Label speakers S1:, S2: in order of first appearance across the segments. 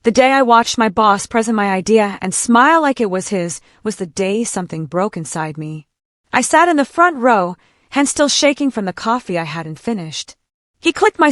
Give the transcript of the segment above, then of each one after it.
S1: The day I watched my boss present my idea and smile like it was his was the day something broke inside me. I sat in the front row, hands still shaking from the coffee I hadn't finished. He clicked my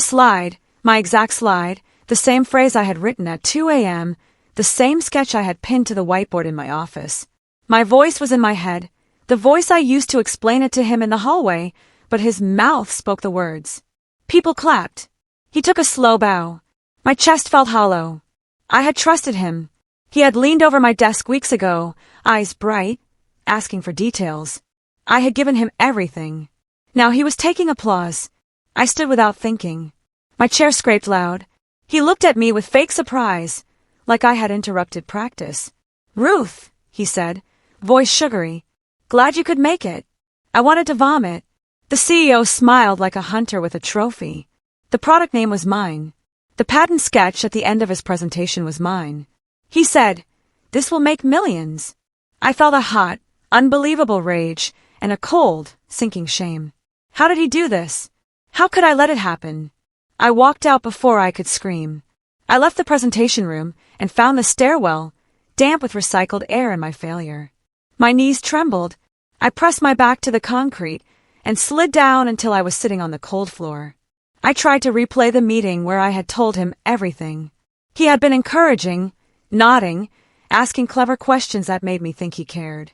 S1: exact slide, the same phrase I had written at 2 a.m., the same sketch I had pinned to the whiteboard in my office. My voice was in my head, the voice I used to explain it to him in the hallway, but his mouth spoke the words. People clapped. He took a slow bow. My chest felt hollow. I had trusted him. He had leaned over my desk weeks ago, eyes bright, asking for details. I had given him everything. Now he was taking applause. I stood without thinking. My chair scraped loud. He looked at me with fake surprise, like I had interrupted practice. "Ruth," he said, voice sugary. "Glad you could make it." I wanted to vomit. The CEO smiled like a hunter with a trophy. The product name was mine. The patent sketch at the end of his presentation was mine. He said, "This will make millions." I felt a hot, unbelievable rage and a cold, sinking shame. How did he do this? How could I let it happen? I walked out before I could scream. I left the presentation room and found the stairwell, damp with recycled air in my failure. My knees trembled. I pressed my back to the concrete and slid down until I was sitting on the cold floor. I tried to replay the meeting where I had told him everything. He had been encouraging, nodding, asking clever questions that made me think he cared.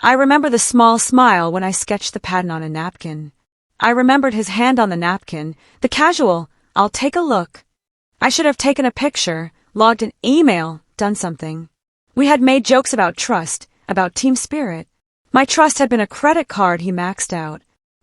S1: I remember the small smile when I sketched the pattern on a napkin. I remembered his hand on the napkin, the casual, "I'll take a look." I should have taken a picture, logged an email, done something. We had made jokes about trust, about team spirit. My trust had been a credit card he maxed out.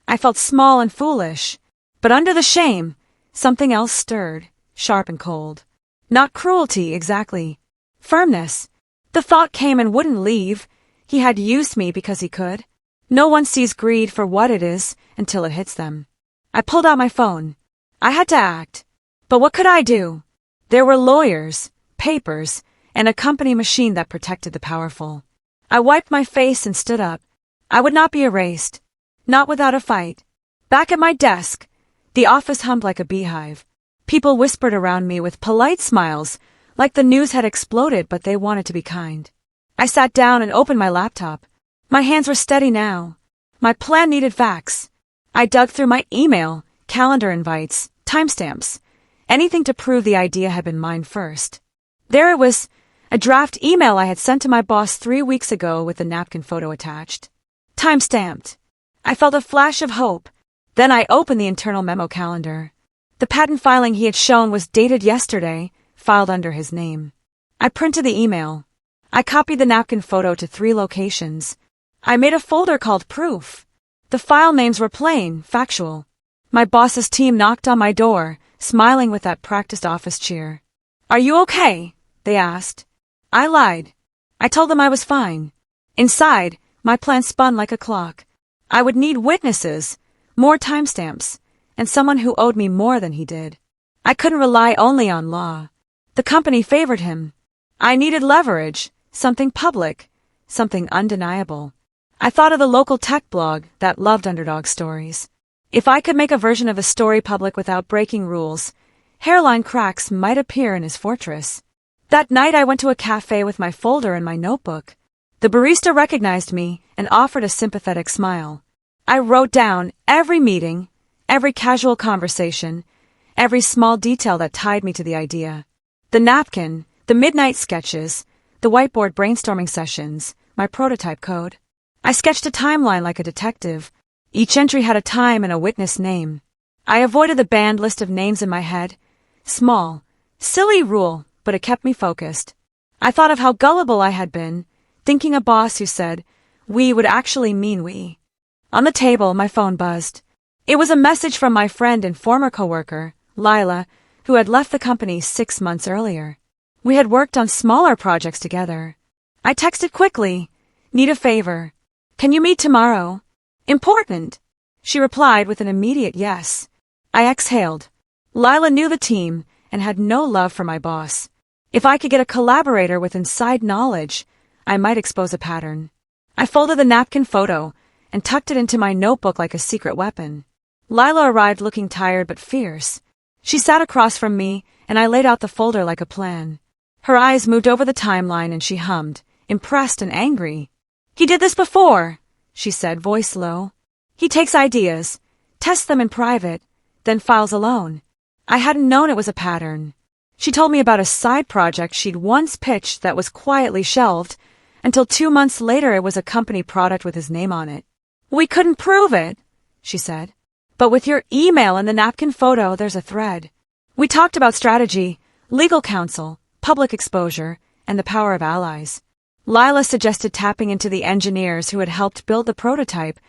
S1: I felt small and foolish. But under the shame, something else stirred, sharp and cold. Not cruelty, exactly. Firmness. The thought came and wouldn't leave. He had used me because he could. No one sees greed for what it is until it hits them. I pulled out my phone. I had to act. But what could I do? There were lawyers, papers, and a company machine that protected the powerful. I wiped my face and stood up. I would not be erased. Not without a fight. Back at my desk, the office hummed like a beehive. People whispered around me with polite smiles, like the news had exploded but they wanted to be kind. I sat down and opened my laptop. My hands were steady now. My plan needed facts. I dug through my email, calendar invites, timestamps, anything to prove the idea had been mine first. There it was, a draft email I had sent to my boss 3 weeks ago with the napkin photo attached. Time-stamped. I felt a flash of hope. Then I opened the internal memo calendar. The patent filing he had shown was dated yesterday, filed under his name. I printed the email. I copied the napkin photo to 3 locations. I made a folder called Proof. The file names were plain, factual. My boss's team knocked on my door, smiling with that practiced office cheer. "Are you okay?" they asked. I lied. I told them I was fine. Inside, my plan spun like a clock. I would need witnesses, more timestamps, and someone who owed me more than he did. I couldn't rely only on law. The company favored him. I needed leverage, something public, something undeniable. I thought of the local tech blog that loved underdog stories. If I could make a version of a story public without breaking rules, hairline cracks might appear in his fortress. That night I went to a cafe with my folder and my notebook. The barista recognized me and offered a sympathetic smile. I wrote down every meeting, every casual conversation, every small detail that tied me to the idea. The napkin, the midnight sketches, the whiteboard brainstorming sessions, my prototype code. I sketched a timeline like a detective. Each entry had a time and a witness name. I avoided the banned list of names in my head. Small, silly rule, but it kept me focused. I thought of how gullible I had been, thinking a boss who said, "we" would actually mean we. On the table, my phone buzzed. It was a message from my friend and former coworker, Lila, who had left the company 6 months earlier. We had worked on smaller projects together. I texted quickly, "Need a favor. Can you meet tomorrow? Important." She replied with an immediate yes. I exhaled. Lila knew the team and had no love for my boss. If I could get a collaborator with inside knowledge, I might expose a pattern. I folded the napkin photo and tucked it into my notebook like a secret weapon. Lila arrived looking tired but fierce. She sat across from me, and I laid out the folder like a plan. Her eyes moved over the timeline and she hummed, impressed and angry. "He did this before," she said, voice low. "He takes ideas, tests them in private, then files alone." I hadn't known it was a pattern. She told me about a side project she'd once pitched that was quietly shelved, until 2 months later it was a company product with his name on it. "We couldn't prove it," she said. "But with your email and the napkin photo, there's a thread." We talked about strategy, legal counsel, public exposure, and the power of allies. Lila suggested tapping into the engineers who had helped build the prototype.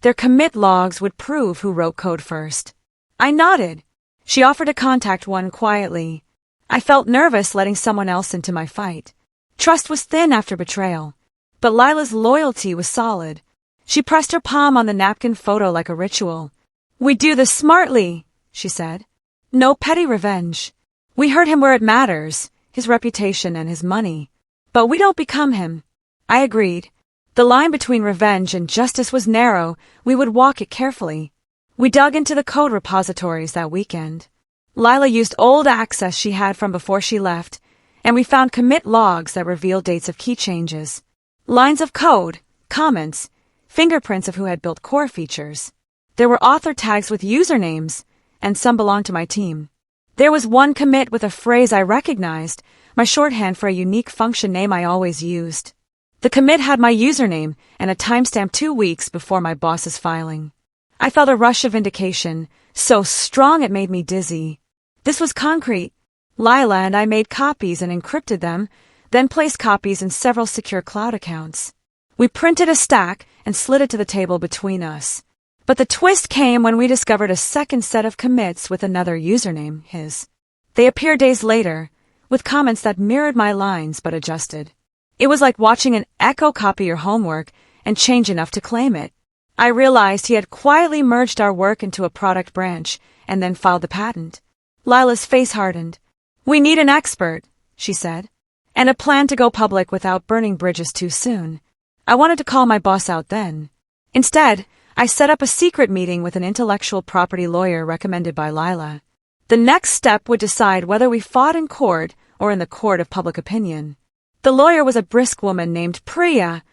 S1: Their commit logs would prove who wrote code first. I nodded. She offered to contact one quietly. I felt nervous letting someone else into my fight. Trust was thin after betrayal, but Lila's loyalty was solid. She pressed her palm on the napkin photo like a ritual. "We do this smartly," she said. "No petty revenge. We hurt him where it matters, his reputation and his money. But we don't become him." I agreed. The line between revenge and justice was narrow. We would walk it carefully. We dug into the code repositories that weekend. Lila used old access she had from before she left, and we found commit logs that revealed dates of key changes. Lines of code, comments, fingerprints of who had built core features. There were author tags with usernames, and some belonged to my team. There was one commit with a phrase I recognized, my shorthand for a unique function name I always used. The commit had my username and a timestamp 2 weeks before my boss's filing. I felt a rush of vindication, so strong it made me dizzy. This was concrete. Lila and I made copies and encrypted them, then placed copies in several secure cloud accounts. We printed a stack and slid it to the table between us. But the twist came when we discovered a second set of commits with another username, his. They appeared days later, with comments that mirrored my lines but adjusted. It was like watching an echo copy your homework and change enough to claim it. I realized he had quietly merged our work into a product branch and then filed the patent. Lila's face hardened. "We need an expert," she said, "and a plan to go public without burning bridges too soon." I wanted to call my boss out then. Instead, I set up a secret meeting with an intellectual property lawyer recommended by Lila. The next step would decide whether we fought in court or in the court of public opinion. The lawyer was a brisk woman named Priya,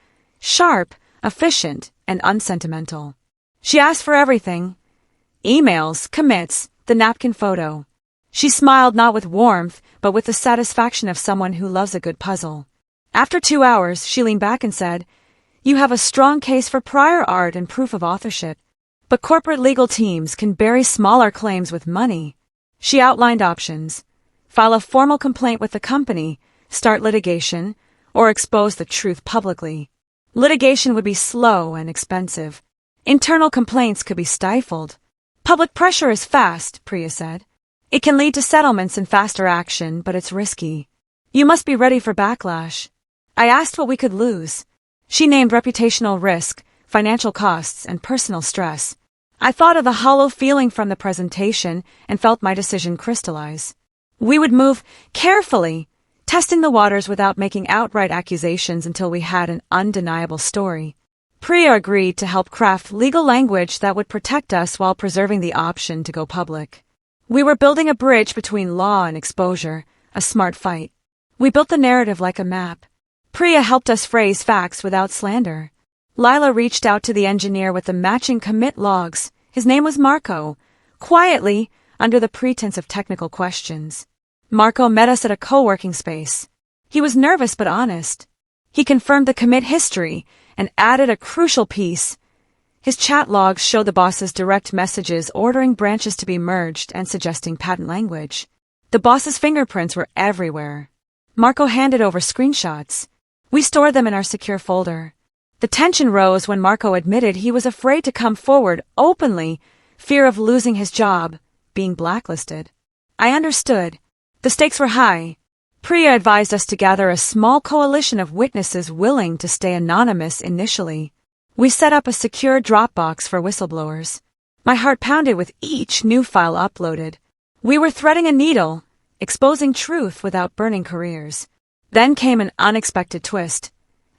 S1: sharp, efficient, and unsentimental. She asked for everything: emails, commits, the napkin photo. She smiled not with warmth, but with the satisfaction of someone who loves a good puzzle. After 2 hours, she leaned back and said, "You have a strong case for prior art and proof of authorship, but corporate legal teams can bury smaller claims with money." She outlined options: file a formal complaint with the company, start litigation, or expose the truth publicly. Litigation would be slow and expensive. Internal complaints could be stifled. Public pressure is fast, Priya said. It can lead to settlements and faster action, but it's risky. You must be ready for backlash. I asked what we could lose. She named reputational risk, financial costs, and personal stress. I thought of the hollow feeling from the presentation and felt my decision crystallize. We would move carefully, testing the waters without making outright accusations until we had an undeniable story. Priya agreed to help craft legal language that would protect us while preserving the option to go public. We were building a bridge between law and exposure, a smart fight. We built the narrative like a map. Priya helped us phrase facts without slander. Lila reached out to the engineer with the matching commit logs. His name was Marco, quietly, under the pretense of technical questions. Marco met us at a co-working space. He was nervous but honest. He confirmed the commit history and added a crucial piece. His chat logs showed the boss's direct messages ordering branches to be merged and suggesting patent language. The boss's fingerprints were everywhere. Marco handed over screenshots. We stored them in our secure folder. The tension rose when Marco admitted he was afraid to come forward openly, fear of losing his job, being blacklisted. I understood. The stakes were high. Priya advised us to gather a small coalition of witnesses willing to stay anonymous initially. We set up a secure Dropbox for whistleblowers. My heart pounded with each new file uploaded. We were threading a needle, exposing truth without burning careers. Then came an unexpected twist.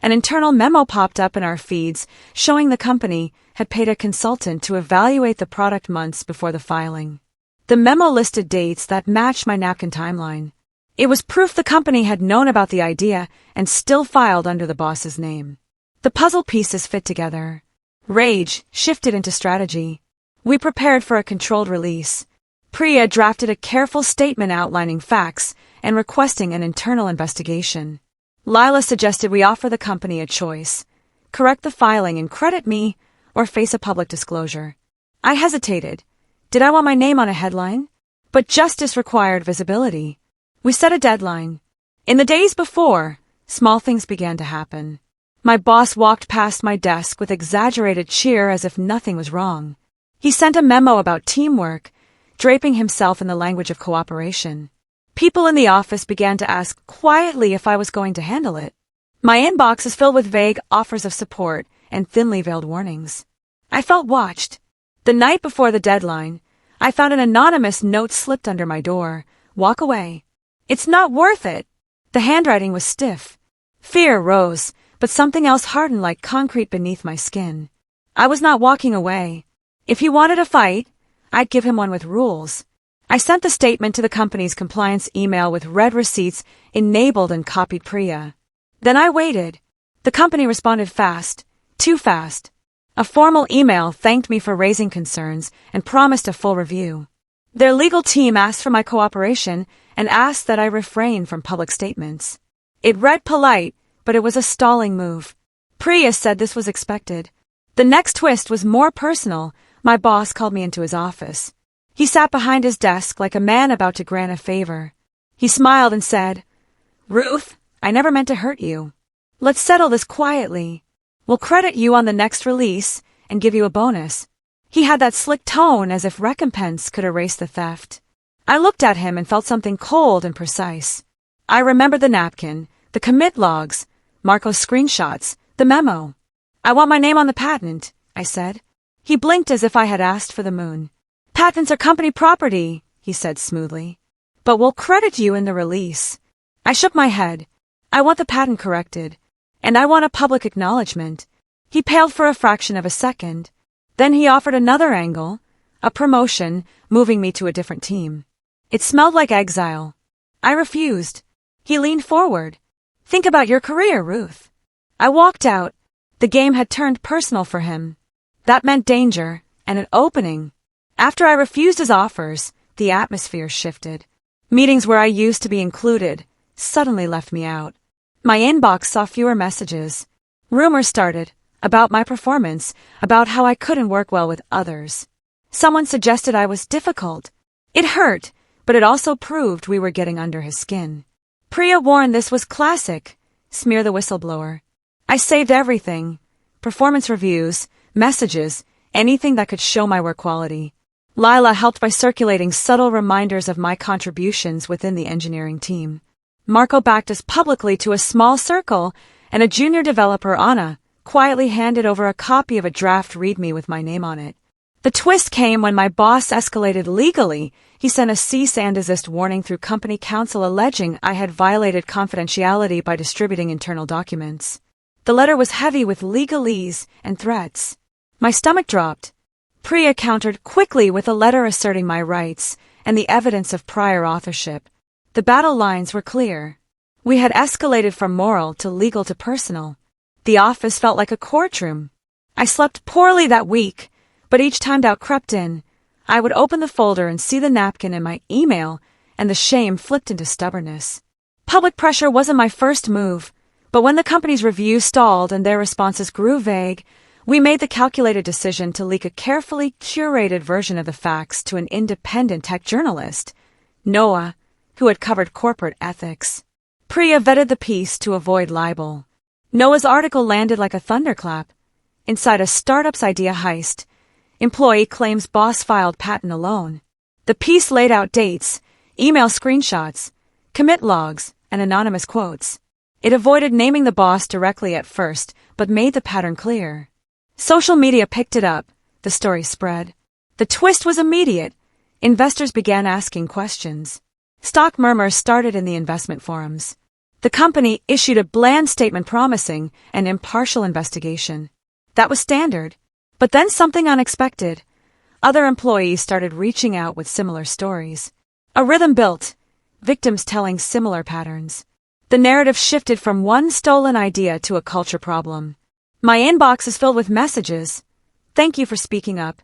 S1: An internal memo popped up in our feeds showing the company had paid a consultant to evaluate the product months before the filing. The memo listed dates that matched my napkin timeline. It was proof the company had known about the idea and still filed under the boss's name. The puzzle pieces fit together. Rage shifted into strategy. We prepared for a controlled release. Priya drafted a careful statement outlining facts and requesting an internal investigation. Lila suggested we offer the company a choice: correct the filing and credit me, or face a public disclosure. I hesitated. Did I want my name on a headline? But justice required visibility. We set a deadline. In the days before, small things began to happen. My boss walked past my desk with exaggerated cheer as if nothing was wrong. He sent a memo about teamwork, draping himself in the language of cooperation. People in the office began to ask quietly if I was going to handle it. My inbox is filled with vague offers of support and thinly veiled warnings. I felt watched. The night before the deadline, I found an anonymous note slipped under my door. Walk away. It's not worth it. The handwriting was stiff. Fear rose, but something else hardened like concrete beneath my skin. I was not walking away. If he wanted a fight, I'd give him one with rules. I sent the statement to the company's compliance email with red receipts enabled and copied Priya. Then I waited. The company responded fast, too fast. A formal email thanked me for raising concerns and promised a full review. Their legal team asked for my cooperation and asked that I refrain from public statements. It read polite, but it was a stalling move. Priya said this was expected. The next twist was more personal. My boss called me into his office. He sat behind his desk like a man about to grant a favor. He smiled and said, "Ruth, I never meant to hurt you. Let's settle this quietly. We'll credit you on the next release and give you a bonus." He had that slick tone as if recompense could erase the theft. I looked at him and felt something cold and precise. I remembered the napkin, the commit logs, Marco's screenshots, the memo. "I want my name on the patent," I said. He blinked as if I had asked for the moon. "Patents are company property," he said smoothly. "But we'll credit you in the release." I shook my head. "I want the patent corrected. And I want a public acknowledgement." He paled for a fraction of a second. Then he offered another angle, a promotion, moving me to a different team. It smelled like exile. I refused. He leaned forward. "Think about your career, Ruth." I walked out. The game had turned personal for him. That meant danger and an opening. After I refused his offers, the atmosphere shifted. Meetings where I used to be included suddenly left me out. My inbox saw fewer messages. Rumors started about my performance, about how I couldn't work well with others. Someone suggested I was difficult. It hurt, but it also proved we were getting under his skin. Priya warned this was classic. Smear the whistleblower. I saved everything. Performance reviews, messages, anything that could show my work quality. Lila helped by circulating subtle reminders of my contributions within the engineering team. Marco backed us publicly to a small circle, and a junior developer, Anna, quietly handed over a copy of a draft README with my name on it. The twist came when my boss escalated legally. He sent a cease and desist warning through company counsel alleging I had violated confidentiality by distributing internal documents. The letter was heavy with legalese and threats. My stomach dropped. Priya countered quickly with a letter asserting my rights and the evidence of prior authorship. The battle lines were clear. We had escalated from moral to legal to personal. The office felt like a courtroom. I slept poorly that week, but each time doubt crept in. I would open the folder and see the napkin in my email, and the shame flipped into stubbornness. Public pressure wasn't my first move, but when the company's review stalled and their responses grew vague, we made the calculated decision to leak a carefully curated version of the facts to an independent tech journalist, Noah, who had covered corporate ethics. Priya vetted the piece to avoid libel. Noah's article landed like a thunderclap. Inside a startup's idea heist, employee claims boss filed patent alone. The piece laid out dates, email screenshots, commit logs, and anonymous quotes. It avoided naming the boss directly at first, but made the pattern clear. Social media picked it up. The story spread. The twist was immediate. Investors began asking questions. Stock murmurs started in the investment forums. The company issued a bland statement promising an impartial investigation. That was standard. But then something unexpected. Other employees started reaching out with similar stories. A rhythm built. victims telling similar patterns. The narrative shifted from one stolen idea to a culture problem. My inbox is filled with messages. "Thank you for speaking up,"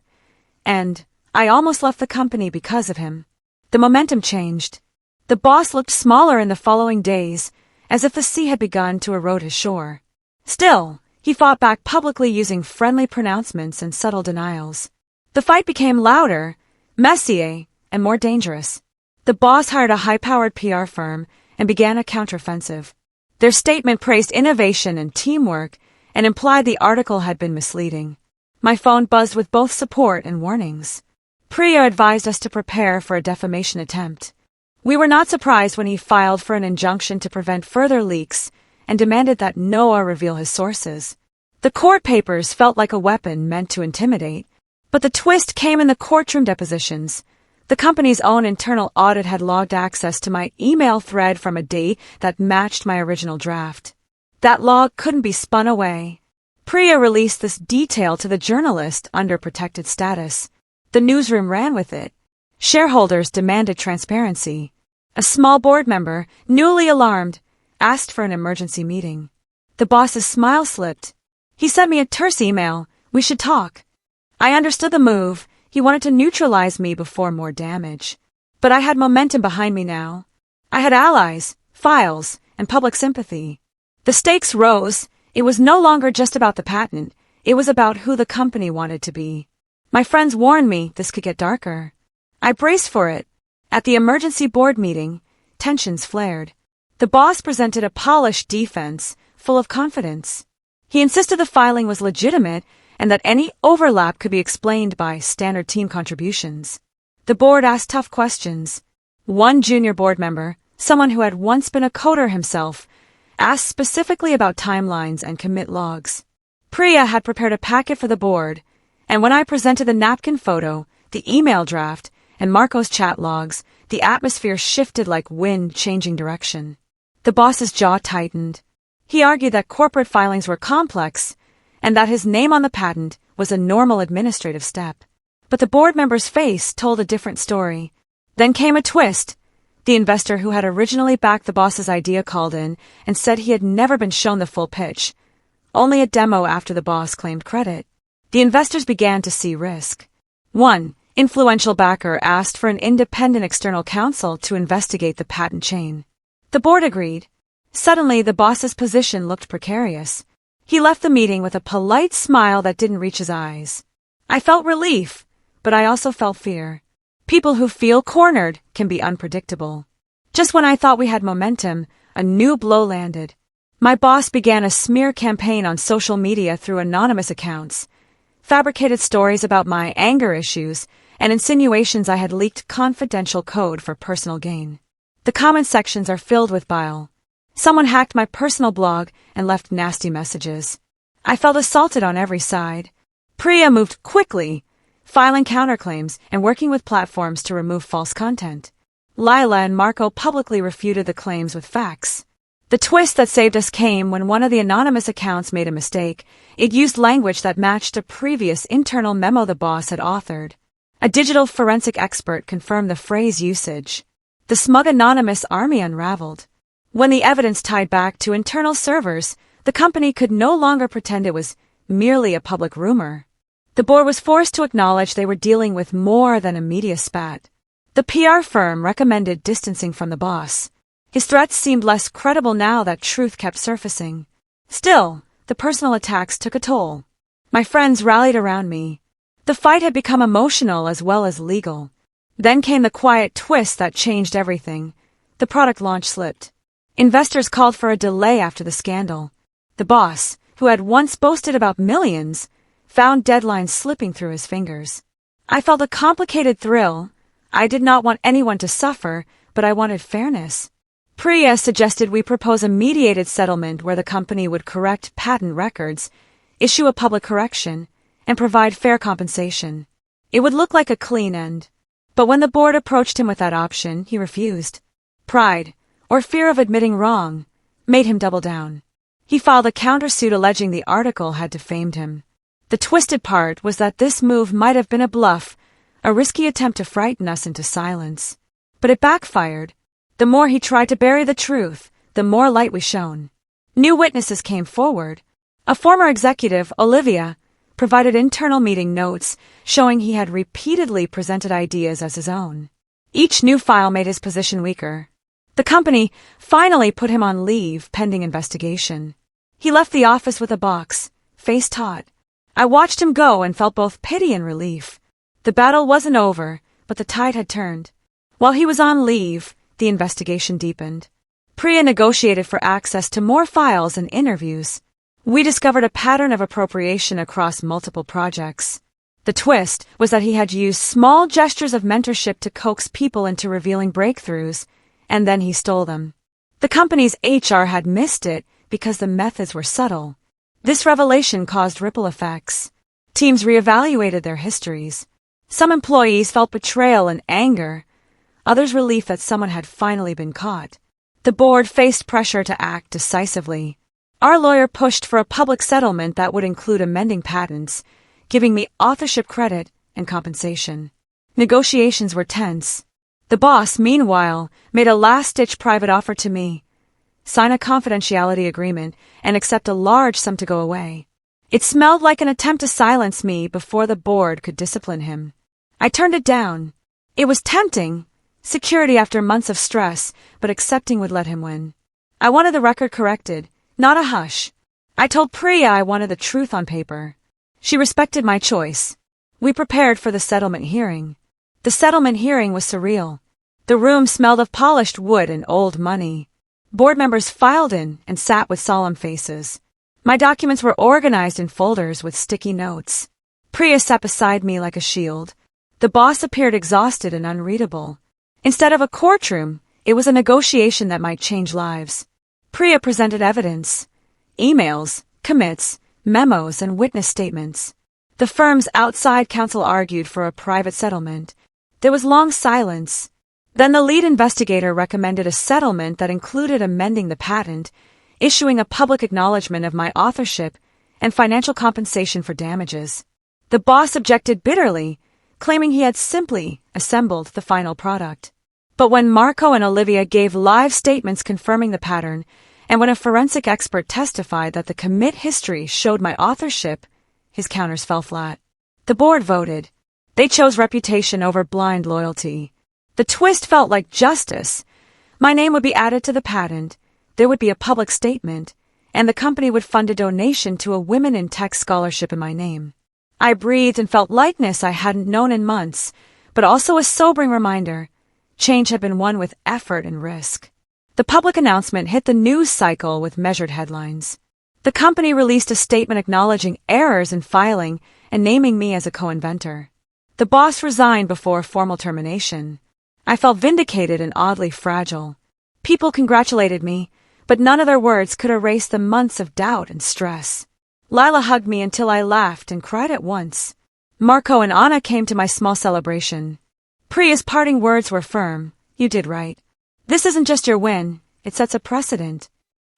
S1: and "I almost left the company because of him." The momentum changed. The boss looked smaller in the following days, as if the sea had begun to erode his shore. Still, he fought back publicly using friendly pronouncements and subtle denials. The fight became louder, messier, and more dangerous. The boss hired a high-powered PR firm and began a counteroffensive. Their statement praised innovation and teamwork and implied the article had been misleading. My phone buzzed with both support and warnings. Priya advised us to prepare for a defamation attempt. We were not surprised when he filed for an injunction to prevent further leaks and demanded that Noah reveal his sources. The court papers felt like a weapon meant to intimidate, but the twist came in the courtroom depositions. The company's own internal audit had logged access to my email thread from a day that matched my original draft. That log couldn't be spun away. Priya released this detail to the journalist under protected status. The newsroom ran with it. Shareholders demanded transparency. A small board member, newly alarmed, asked for an emergency meeting. The boss's smile slipped. He sent me a terse email. "We should talk." I understood the move. He wanted to neutralize me before more damage. But I had momentum behind me now. I had allies, files, and public sympathy. The stakes rose. It was no longer just about the patent. It was about who the company wanted to be. My friends warned me this could get darker. I braced for it. At the emergency board meeting, tensions flared. The boss presented a polished defense, full of confidence. He insisted the filing was legitimate and that any overlap could be explained by standard team contributions. The board asked tough questions. One junior board member, someone who had once been a coder himself, asked specifically about timelines and commit logs. Priya had prepared a packet for the board, and when I presented the napkin photo, the email draft, and Marco's chat logs, the atmosphere shifted like wind changing direction. The boss's jaw tightened. He argued that corporate filings were complex, and that his name on the patent was a normal administrative step. But the board member's face told a different story. Then came a twist. The investor who had originally backed the boss's idea called in and said he had never been shown the full pitch, only a demo after the boss claimed credit. The investors began to see risk. One influential backer asked for an independent external counsel to investigate the patent chain. The board agreed. Suddenly, the boss's position looked precarious. He left the meeting with a polite smile that didn't reach his eyes. I felt relief, but I also felt fear. People who feel cornered can be unpredictable. Just when I thought we had momentum, a new blow landed. My boss began a smear campaign on social media through anonymous accounts, fabricated stories about my anger issues, and insinuations I had leaked confidential code for personal gain. The comment sections are filled with bile. Someone hacked my personal blog and left nasty messages. I felt assaulted on every side. Priya moved quickly, filing counterclaims and working with platforms to remove false content. Lila and Marco publicly refuted the claims with facts. The twist that saved us came when one of the anonymous accounts made a mistake. It used language that matched a previous internal memo the boss had authored. A digital forensic expert confirmed the phrase usage. The smug anonymous army unraveled. When the evidence tied back to internal servers, the company could no longer pretend it was merely a public rumor. The board was forced to acknowledge they were dealing with more than a media spat. The PR firm recommended distancing from the boss. His threats seemed less credible now that truth kept surfacing. Still, the personal attacks took a toll. My friends rallied around me. The fight had become emotional as well as legal. Then came the quiet twist that changed everything. The product launch slipped. Investors called for a delay after the scandal. The boss, who had once boasted about millions, found deadlines slipping through his fingers. I felt a complicated thrill. I did not want anyone to suffer, but I wanted fairness. Priya suggested we propose a mediated settlement where the company would correct patent records, issue a public correction, and provide fair compensation. It would look like a clean end. But when the board approached him with that option, he refused. Pride, or fear of admitting wrong, made him double down. He filed a countersuit alleging the article had defamed him. The twisted part was that this move might have been a bluff, a risky attempt to frighten us into silence. But it backfired. The more he tried to bury the truth, the more light we shone. New witnesses came forward. A former executive, Olivia, provided internal meeting notes showing he had repeatedly presented ideas as his own. Each new file made his position weaker. The company finally put him on leave pending investigation. He left the office with a box, face taut. I watched him go and felt both pity and relief. The battle wasn't over, but the tide had turned. While he was on leave, the investigation deepened. Priya negotiated for access to more files and interviews. We discovered a pattern of appropriation across multiple projects. The twist was that he had used small gestures of mentorship to coax people into revealing breakthroughs, and then he stole them. The company's HR had missed it because the methods were subtle. This revelation caused ripple effects. Teams reevaluated their histories. Some employees felt betrayal and anger, others relief that someone had finally been caught. The board faced pressure to act decisively. Our lawyer pushed for a public settlement that would include amending patents, giving me authorship credit and compensation. Negotiations were tense. The boss, meanwhile, made a last-ditch private offer to me: sign a confidentiality agreement and accept a large sum to go away. It smelled like an attempt to silence me before the board could discipline him. I turned it down. It was tempting, security after months of stress, but accepting would let him win. I wanted the record corrected, not a hush. I told Priya I wanted the truth on paper. She respected my choice. We prepared for the settlement hearing. The settlement hearing was surreal. The room smelled of polished wood and old money. Board members filed in and sat with solemn faces. My documents were organized in folders with sticky notes. Priya sat beside me like a shield. The boss appeared exhausted and unreadable. Instead of a courtroom, it was a negotiation that might change lives. Priya presented evidence: emails, commits, memos, and witness statements. The firm's outside counsel argued for a private settlement. There was long silence. Then the lead investigator recommended a settlement that included amending the patent, issuing a public acknowledgement of my authorship, and financial compensation for damages. The boss objected bitterly, claiming he had simply assembled the final product. But when Marco and Olivia gave live statements confirming the pattern, and when a forensic expert testified that the commit history showed my authorship, his counters fell flat. The board voted. They chose reputation over blind loyalty. The twist felt like justice. My name would be added to the patent, there would be a public statement, and the company would fund a donation to a Women in Tech scholarship in my name. I breathed and felt lightness I hadn't known in months, but also a sobering reminder: change had been won with effort and risk. The public announcement hit the news cycle with measured headlines. The company released a statement acknowledging errors in filing and naming me as a co-inventor. The boss resigned before formal termination. I felt vindicated and oddly fragile. People congratulated me, but none of their words could erase the months of doubt and stress. Lila hugged me until I laughed and cried at once. Marco and Anna came to my small celebration. Priya's parting words were firm: you did right. This isn't just your win, it sets a precedent.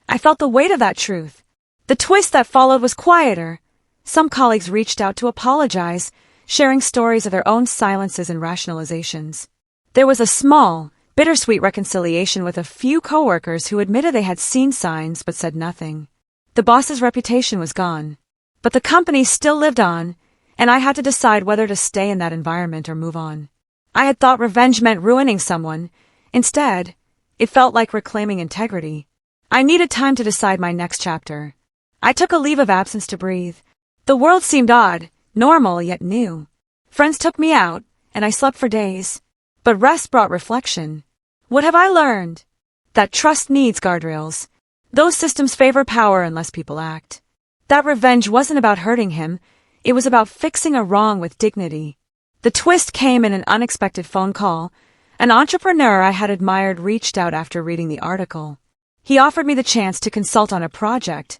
S1: I felt the weight of that truth. The twist that followed was quieter. Some colleagues reached out to apologize, sharing stories of their own silences and rationalizations. There was a small, bittersweet reconciliation with a few coworkers who admitted they had seen signs but said nothing. The boss's reputation was gone. But the company still lived on, and I had to decide whether to stay in that environment or move on. I had thought revenge meant ruining someone. Instead, it felt like reclaiming integrity. I needed time to decide my next chapter. I took a leave of absence to breathe. The world seemed odd, normal yet new. Friends took me out, and I slept for days. But rest brought reflection. What have I learned? That trust needs guardrails. Those systems favor power unless people act. That revenge wasn't about hurting him, it was about fixing a wrong with dignity. The twist came in an unexpected phone call. An entrepreneur I had admired reached out after reading the article. He offered me the chance to consult on a project,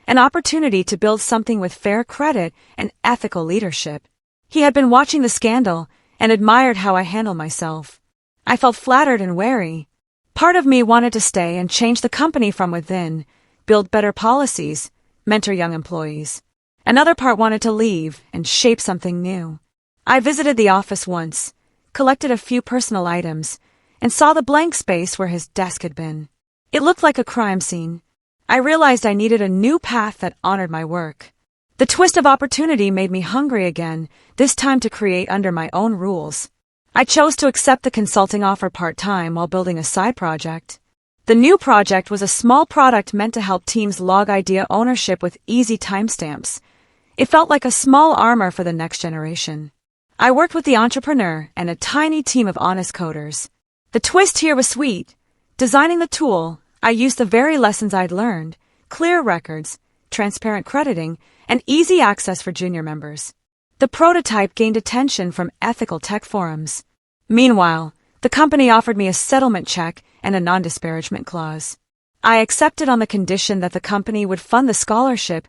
S1: an opportunity to build something with fair credit and ethical leadership. He had been watching the scandal and admired how I handle myself. I felt flattered and wary. Part of me wanted to stay and change the company from within, build better policies, mentor young employees. Another part wanted to leave and shape something new. I visited the office once, collected a few personal items, and saw the blank space where his desk had been. It looked like a crime scene. I realized I needed a new path that honored my work. The twist of opportunity made me hungry again, this time to create under my own rules. I chose to accept the consulting offer part-time while building a side project. The new project was a small product meant to help teams log idea ownership with easy timestamps. It felt like a small armor for the next generation. I worked with the entrepreneur and a tiny team of honest coders. The twist here was sweet. Designing the tool, I used the very lessons I'd learned: clear records, transparent crediting, and easy access for junior members. The prototype gained attention from ethical tech forums. Meanwhile, the company offered me a settlement check and a non-disparagement clause. I accepted on the condition that the company would fund the scholarship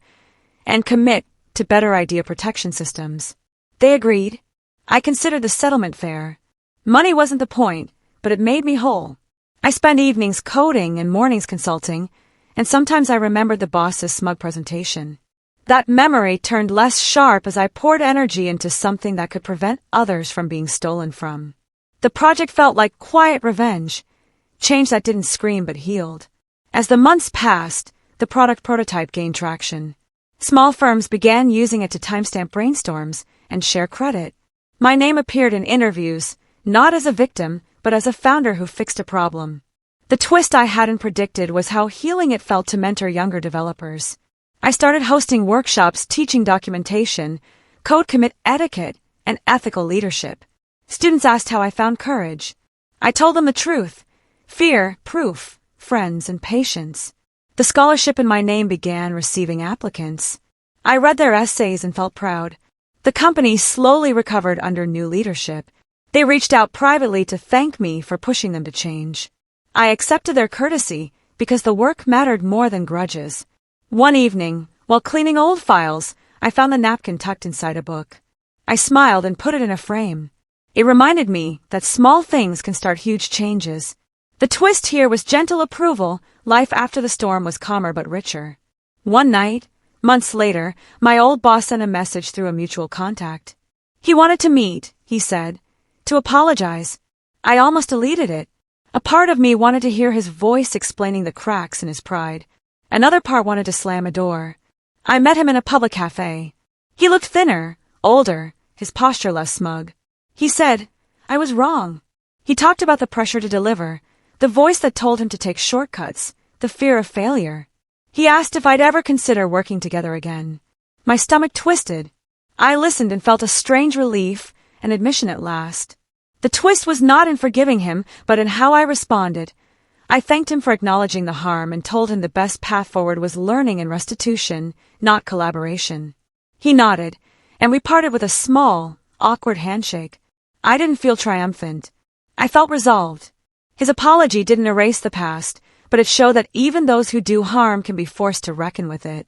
S1: and commit to better idea protection systems. They agreed. I considered the settlement fair. Money wasn't the point, but it made me whole. I spent evenings coding and mornings consulting, and sometimes I remembered the boss's smug presentation. That memory turned less sharp as I poured energy into something that could prevent others from being stolen from. The project felt like quiet revenge, change that didn't scream but healed. As the months passed, the product prototype gained traction. Small firms began using it to timestamp brainstorms and share credit. My name appeared in interviews, not as a victim, but as a founder who fixed a problem. The twist I hadn't predicted was how healing it felt to mentor younger developers. I started hosting workshops teaching documentation, code commit etiquette, and ethical leadership. Students asked how I found courage. I told them the truth: fear, proof, friends, and patience. The scholarship in my name began receiving applicants. I read their essays and felt proud. The company slowly recovered under new leadership. They reached out privately to thank me for pushing them to change. I accepted their courtesy because the work mattered more than grudges. One evening, while cleaning old files, I found the napkin tucked inside a book. I smiled and put it in a frame. It reminded me that small things can start huge changes. The twist here was gentle approval. Life after the storm was calmer but richer. One night, months later, my old boss sent a message through a mutual contact. He wanted to meet, he said, to apologize. I almost deleted it. A part of me wanted to hear his voice explaining the cracks in his pride. Another part wanted to slam a door. I met him in a public cafe. He looked thinner, older, his posture less smug. He said, I was wrong. He talked about the pressure to deliver, the voice that told him to take shortcuts, the fear of failure. He asked if I'd ever consider working together again. My stomach twisted. I listened and felt a strange relief, an admission at last. The twist was not in forgiving him, but in how I responded. I thanked him for acknowledging the harm and told him the best path forward was learning and restitution, not collaboration. He nodded, and we parted with a small, awkward handshake. I didn't feel triumphant. I felt resolved. His apology didn't erase the past, but it showed that even those who do harm can be forced to reckon with it.